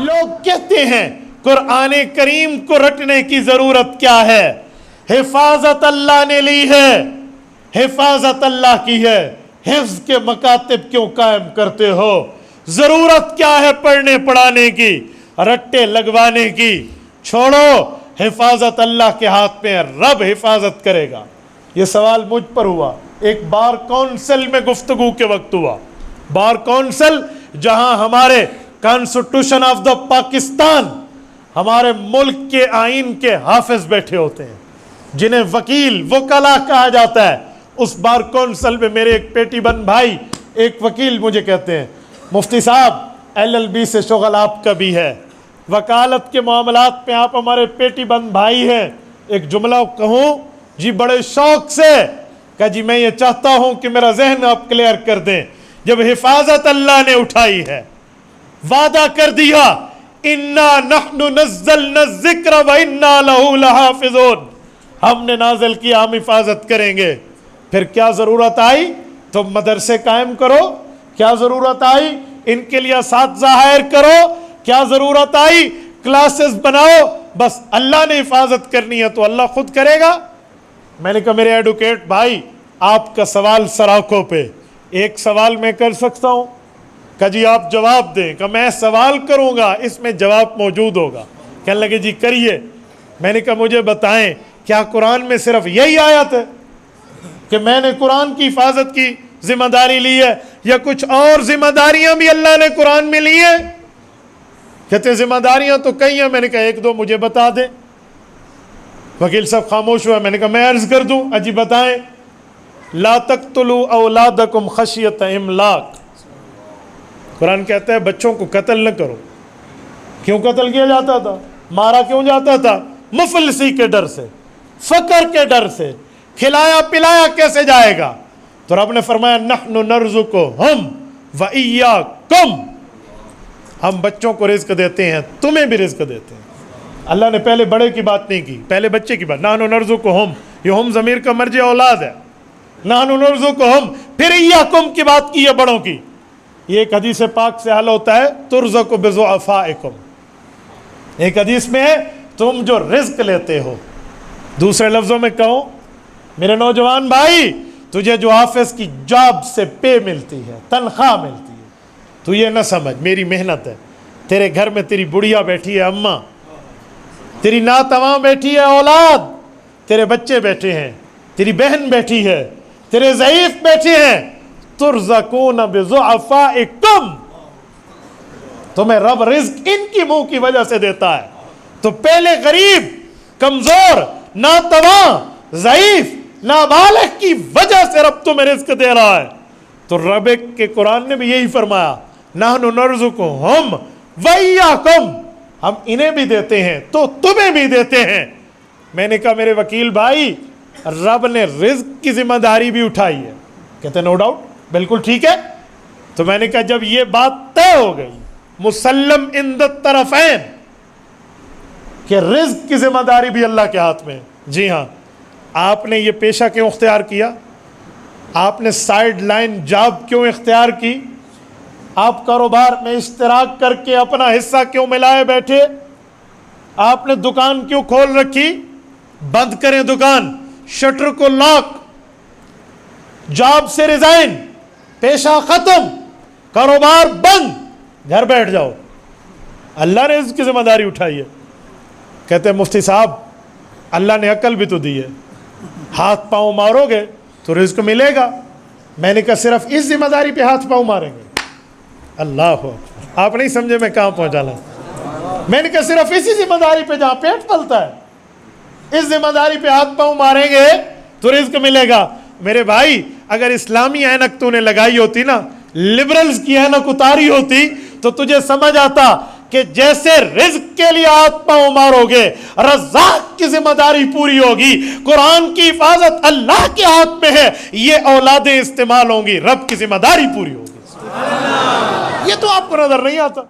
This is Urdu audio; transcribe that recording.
لوگ کہتے ہیں قرآن کریم کو رٹنے کی ضرورت کیا ہے؟ حفاظت اللہ نے لی ہے، حفاظت اللہ کی ہے، حفظ کے مکاتب کیوں قائم کرتے ہو؟ ضرورت کیا ہے پڑھنے پڑھانے کی، رٹے لگوانے کی؟ چھوڑو، حفاظت اللہ کے ہاتھ میں ہے، رب حفاظت کرے گا۔ یہ سوال مجھ پر ہوا، ایک بار کونسل میں گفتگو کے وقت ہوا، بار کونسل جہاں ہمارے کانسٹیٹیوشن آف دا پاکستان، ہمارے ملک کے آئین کے حافظ بیٹھے ہوتے ہیں، جنہیں وکیل وکلا کہا جاتا ہے۔ اس بار کونسل میں میرے ایک پیٹی بن بھائی، ایک وکیل مجھے کہتے ہیں مفتی صاحب LLB سے شغل آپ کا بھی ہے، وکالت کے معاملات میں آپ ہمارے پیٹی بند بھائی ہیں، ایک جملہ کہوں جی بڑے شوق سے کہ جی میں یہ چاہتا ہوں کہ میرا ذہن آپ کلیئر کر دیں، جب حفاظت اللہ نے اٹھائی ہے، وعدہ کر دیا انا نحن نزلنا الذکر وانا لہ لحافظون، ہم نے نازل کیا، ہم حفاظت کریں گے، پھر کیا ضرورت آئی؟ تو مدرسے قائم کرو، کیا ضرورت آئی ان کے لیے اساتذہ ہائر کرو، کیا ضرورت آئی کلاسز بناؤ، بس اللہ نے حفاظت کرنی ہے تو اللہ خود کرے گا۔ میں نے کہا میرے ایڈوکیٹ بھائی آپ کا سوال سراخوں پہ، ایک سوال میں کر سکتا ہوں کہ جی آپ جواب دیں، کہ میں سوال کروں گا اس میں جواب موجود ہوگا۔ کہنے لگے جی کریے۔ میں نے کہا مجھے بتائیں کیا قرآن میں صرف یہی آیت ہے کہ میں نے قرآن کی حفاظت کی ذمہ داری لی ہے، یا کچھ اور ذمہ داریاں بھی اللہ نے قرآن میں لی ہیں؟ کہتے ذمہ داریاں تو کئی ہیں۔ میں نے کہا ایک دو مجھے بتا دیں۔ وکیل صاحب خاموش ہوا۔ میں نے کہا میں عرض کر دوں، اجی بتائیں۔ لا تقتلوا اولادکم خشیۃ املاق، قرآن کہتا ہے بچوں کو قتل نہ کرو۔ کیوں قتل کیا جاتا تھا؟ مارا کیوں جاتا تھا؟ مفلسی کے ڈر سے، فقر کے ڈر سے، کھلایا پلایا کیسے جائے گا؟ تو رب نے فرمایا نحن نرزقہم وإیاکم، ہم بچوں کو رزق دیتے ہیں، تمہیں بھی رزق دیتے ہیں۔ اللہ نے پہلے بڑے کی بات نہیں کی، پہلے بچے کی بات۔ نحن نرزقہم، یہ ہم ضمیر کا مرجع اولاد ہے، نحن نرزقہم، پھر ایاکم کی بات کی ہے بڑوں کی۔ یہ ایک حدیث پاک سے حل ہوتا ہے ترزق بضعفائکم، ایک حدیث میں ہے تم جو رزق لیتے ہو۔ دوسرے لفظوں میں کہوں میرے نوجوان بھائی، تجھے جو حافظ کی جاب سے پے ملتی ہے، تنخواہ ملتی ہے، تو یہ نہ سمجھ میری محنت ہے۔ تیرے گھر میں تیری بڑھیا بیٹھی ہے اماں، تیری ناتواں بیٹھی ہے اولاد، تیرے بچے بیٹھے ہیں، تیری بہن بیٹھی ہے، تیرے ضعیف بیٹھے ہیں۔ ترزقون بضعفائکم، تمہیں رب رزق ان کی منہ کی وجہ سے دیتا ہے۔ تو پہلے غریب، کمزور، ناتواں، ضعیف، نابالغ کی وجہ سے رب تمہیں رزق دے رہا ہے۔ تو رب کے قرآن نے بھی یہی فرمایا نحن نرزقہم وإیاکم، ہم انہیں بھی دیتے ہیں تو تمہیں بھی دیتے ہیں۔ میں نے کہا میرے وکیل بھائی رب نے رزق کی ذمہ داری بھی اٹھائی ہے؟ کہتے نو ڈاؤٹ، بالکل ٹھیک ہے۔ تو میں نے کہا جب یہ بات طے ہو گئی مسلم عند الطرفین کہ رزق کی ذمہ داری بھی اللہ کے ہاتھ میں ہے، جی ہاں، آپ نے یہ پیشہ کیوں اختیار کیا؟ آپ نے سائیڈ لائن جاب کیوں اختیار کی؟ آپ کاروبار میں اشتراک کر کے اپنا حصہ کیوں ملائے بیٹھے؟ آپ نے دکان کیوں کھول رکھی؟ بند کریں دکان، شٹر کو لاک، جاب سے ریزائن، پیشہ ختم، کاروبار بند، گھر بیٹھ جاؤ۔ اللہ نے اس کی ذمہ داری اٹھائی ہے۔ کہتے ہیں مفتی صاحب اللہ نے عقل بھی تو دی ہے، ہاتھ پاؤں مارو گے تو رزق ملے گا۔ میں نے کہا صرف اس ذمہ داری پہ ہاتھ پاؤں ماریں گے؟ اللہ ہو، آپ نہیں سمجھے میں کہاں پہنچانا۔ میں نے کہا صرف اسی ذمہ داری پہ جہاں پیٹ پلتا ہے، اس ذمہ داری پہ ہاتھ پاؤں ماریں گے تو رزق ملے گا۔ میرے بھائی اگر اسلامی اینک تو نے لگائی ہوتی نا، لبرلز کی اینک اتاری ہوتی تو تجھے سمجھ آتا کہ جیسے رزق کے لیے ہاتھ پاؤں مارو گے رزاق کی ذمہ داری پوری ہوگی۔ قرآن کی حفاظت اللہ کے ہاتھ میں ہے، یہ اولادیں استعمال ہوں گی، رب کی ذمہ داری پوری ہوگی۔ یہ تو آپ کو نظر نہیں آتا۔